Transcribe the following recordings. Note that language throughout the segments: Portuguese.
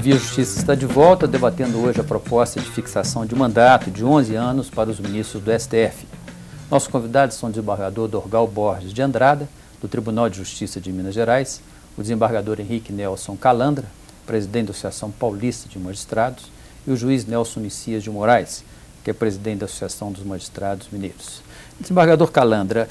Via Justiça está de volta, debatendo hoje a proposta de fixação de mandato de 11 anos para os ministros do STF. Nossos convidados são o desembargador Dorgal Borges de Andrada, do Tribunal de Justiça de Minas Gerais, o desembargador Henrique Nelson Calandra, presidente da Associação Paulista de Magistrados, e o juiz Nelson Messias de Moraes, que é presidente da Associação dos Magistrados Mineiros. Desembargador Calandra,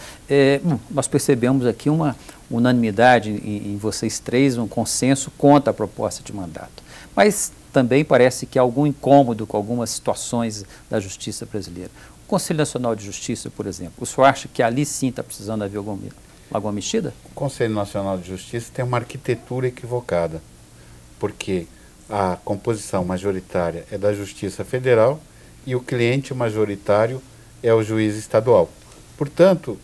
nós percebemos aqui uma unanimidade em vocês três, um consenso contra a proposta de mandato. Mas também parece que há algum incômodo com algumas situações da justiça brasileira. O Conselho Nacional de Justiça, por exemplo, o senhor acha que ali sim está precisando haver alguma mexida? O Conselho Nacional de Justiça tem uma arquitetura equivocada, porque a composição majoritária é da Justiça Federal e o cliente majoritário é o juiz estadual. Portanto,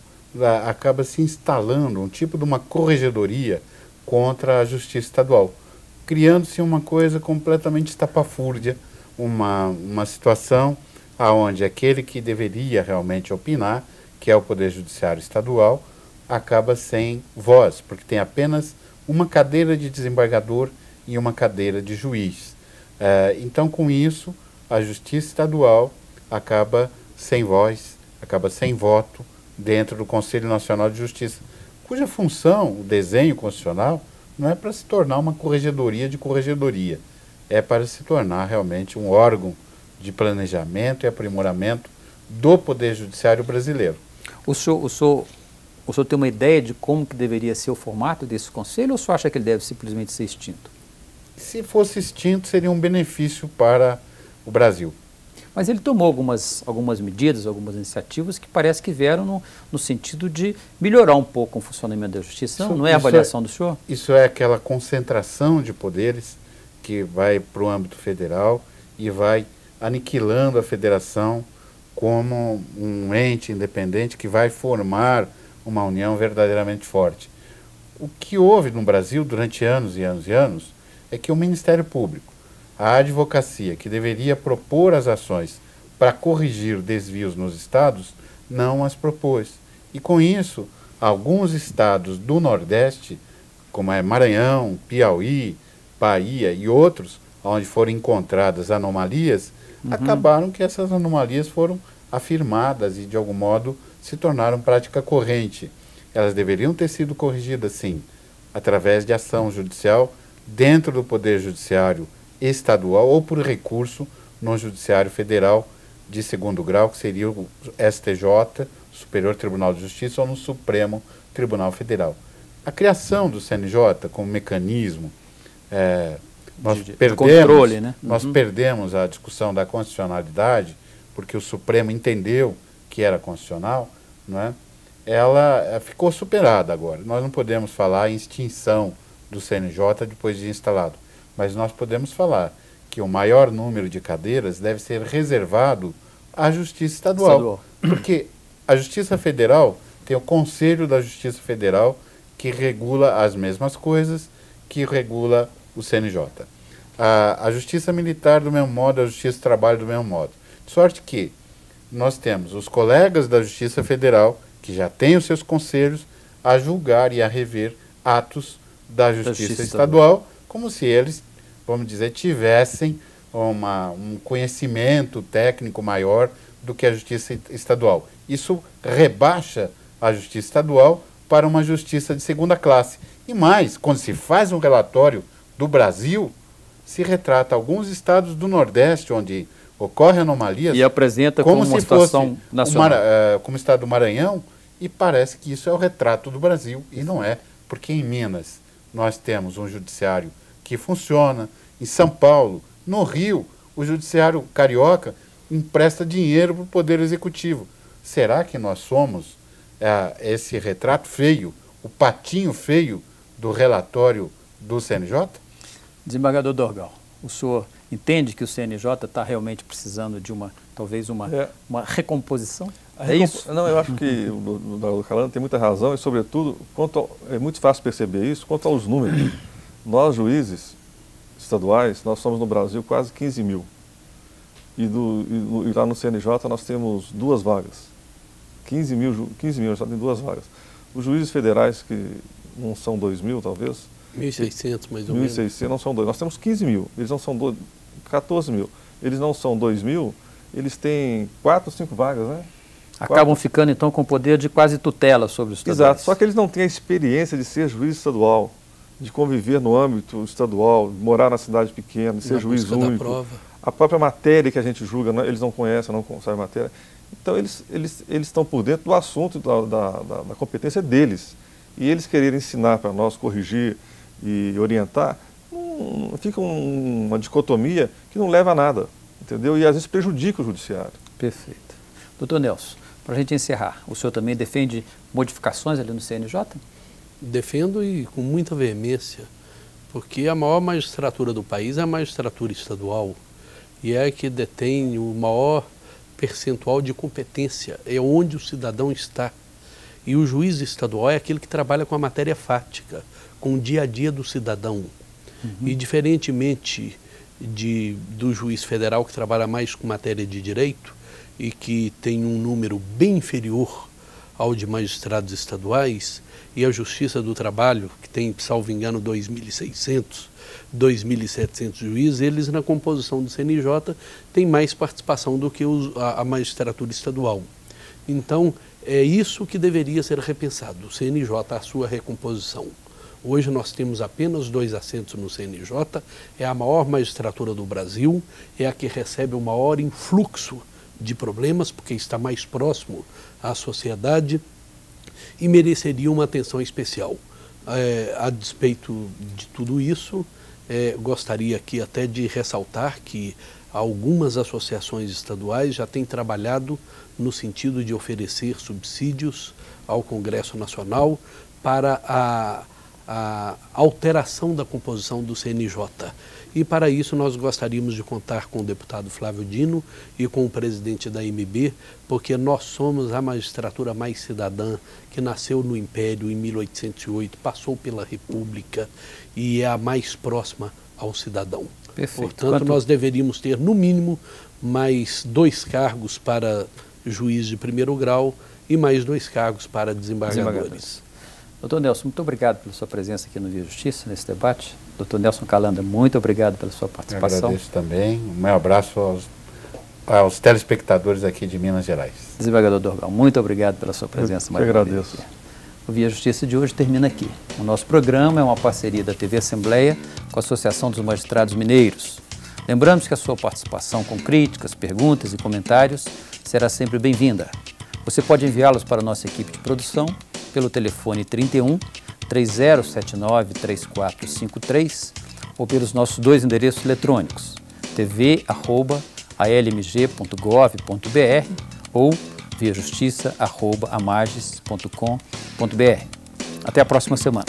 acaba se instalando um tipo de uma corregedoria contra a Justiça Estadual, criando-se uma coisa completamente estapafúrdia, uma situação onde aquele que deveria realmente opinar, que é o Poder Judiciário Estadual, acaba sem voz, porque tem apenas uma cadeira de desembargador e uma cadeira de juiz. Então, com isso, a Justiça Estadual acaba sem voz, acaba sem voto dentro do Conselho Nacional de Justiça, cuja função, o desenho constitucional, não é para se tornar uma corregedoria de corregedoria, é para se tornar realmente um órgão de planejamento e aprimoramento do Poder Judiciário brasileiro. O senhor tem uma ideia de como que deveria ser o formato desse conselho, ou o senhor acha que ele deve simplesmente ser extinto? Se fosse extinto, seria um benefício para o Brasil. Mas ele tomou algumas medidas, algumas iniciativas que parece que vieram no sentido de melhorar um pouco o funcionamento da justiça. Não é a avaliação do senhor? Isso é aquela concentração de poderes que vai para o âmbito federal e vai aniquilando a federação como um ente independente que vai formar uma união verdadeiramente forte. O que houve no Brasil durante anos e anos e anos é que o Ministério Público, a advocacia, que deveria propor as ações para corrigir desvios nos estados, não as propôs. E com isso, alguns estados do Nordeste, como é Maranhão, Piauí, Bahia e outros, onde foram encontradas anomalias, acabaram que essas anomalias foram afirmadas e, de algum modo, se tornaram prática corrente. Elas deveriam ter sido corrigidas, sim, através de ação judicial dentro do Poder Judiciário Estadual ou por recurso no Judiciário Federal de segundo grau, que seria o STJ, Superior Tribunal de Justiça, ou no Supremo Tribunal Federal. A criação do CNJ como mecanismo, de controle, né? Nós perdemos a discussão da constitucionalidade, porque o Supremo entendeu que era constitucional, não é? Ela ficou superada agora. Nós não podemos falar em extinção do CNJ depois de instalado, mas nós podemos falar que o maior número de cadeiras deve ser reservado à Justiça Estadual. Porque a Justiça Federal tem o Conselho da Justiça Federal, que regula as mesmas coisas que regula o CNJ. A Justiça Militar do mesmo modo, a Justiça do Trabalho do mesmo modo. De sorte que nós temos os colegas da Justiça Federal, que já têm os seus conselhos, a julgar e a rever atos da Justiça Estadual, como se eles, vamos dizer, tivessem um conhecimento técnico maior do que a Justiça Estadual. Isso rebaixa a Justiça Estadual para uma justiça de segunda classe. E mais, quando se faz um relatório do Brasil, se retrata alguns estados do Nordeste, onde ocorre anomalias, e apresenta como uma situação nacional. Como o estado do Maranhão, e parece que isso é o retrato do Brasil, e não é, porque em Minas nós temos um judiciário que funciona, em São Paulo, no Rio, o judiciário carioca empresta dinheiro para o Poder Executivo. Será que nós somos esse retrato feio, o patinho feio do relatório do CNJ? Desembargador Dorgal, o senhor entende que o CNJ está realmente precisando de talvez uma recomposição? É isso? Não, eu acho que o Dr. Calandra tem muita razão e, sobretudo, é muito fácil perceber isso quanto aos números. Nós, juízes estaduais, nós somos no Brasil quase 15 mil. E lá no CNJ nós temos 2 vagas. 15 mil, só tem 2 vagas. Os juízes federais, que não são 2 mil talvez, 1.600 mais ou menos. 1.600, não são 2. Nós temos 15 mil, eles não são 14 mil. Eles não são 2 mil, eles têm 4 ou 5 vagas, né? Acabam ficando, então, com poder de quase tutela sobre os estaduais. Exato, só que eles não têm a experiência de ser juiz estadual, de conviver no âmbito estadual, de morar na cidade pequena, de ser juiz único. A própria matéria que a gente julga, eles não conhecem, não sabem a matéria. Então, eles estão por dentro do assunto, da competência deles. E eles quererem ensinar para nós, corrigir e orientar, fica uma dicotomia que não leva a nada, entendeu? E às vezes prejudica o judiciário. Perfeito. Doutor Nelson, para a gente encerrar, o senhor também defende modificações ali no CNJ? Defendo e com muita veemência, porque a maior magistratura do país é a magistratura estadual e é a que detém o maior percentual de competência, é onde o cidadão está. E o juiz estadual é aquele que trabalha com a matéria fática, com o dia a dia do cidadão. E diferentemente do juiz federal, que trabalha mais com matéria de direito e que tem um número bem inferior ao de magistrados estaduais, e a Justiça do Trabalho, que tem, salvo engano, 2.600, 2.700 juízes, eles na composição do CNJ têm mais participação do que a magistratura estadual. Então, é isso que deveria ser repensado, o CNJ, a sua recomposição. Hoje nós temos apenas 2 assentos no CNJ, é a maior magistratura do Brasil, é a que recebe o maior influxo de problemas, porque está mais próximo à sociedade e mereceria uma atenção especial. A despeito de tudo isso, gostaria aqui até de ressaltar que algumas associações estaduais já têm trabalhado no sentido de oferecer subsídios ao Congresso Nacional para a alteração da composição do CNJ. E para isso nós gostaríamos de contar com o deputado Flávio Dino e com o presidente da MB, porque nós somos a magistratura mais cidadã, que nasceu no Império em 1808, passou pela República e é a mais próxima ao cidadão. Perfeito. Portanto, nós deveríamos ter, no mínimo, mais 2 cargos para juiz de primeiro grau e mais 2 cargos para desembargadores. Doutor Nelson, muito obrigado pela sua presença aqui no Via Justiça, nesse debate. Doutor Nelson Calanda, muito obrigado pela sua participação. Eu agradeço também. Um meu abraço aos telespectadores aqui de Minas Gerais. Desembargador Dorgal, muito obrigado pela sua presença. Eu agradeço. O Via Justiça de hoje termina aqui. O nosso programa é uma parceria da TV Assembleia com a Associação dos Magistrados Mineiros. Lembramos que a sua participação com críticas, perguntas e comentários será sempre bem-vinda. Você pode enviá-los para a nossa equipe de produção pelo telefone 31 3079 3453 ou pelos nossos 2 endereços eletrônicos, tv@almg.gov.br ou viajustiça@amages.com.br. Até a próxima semana.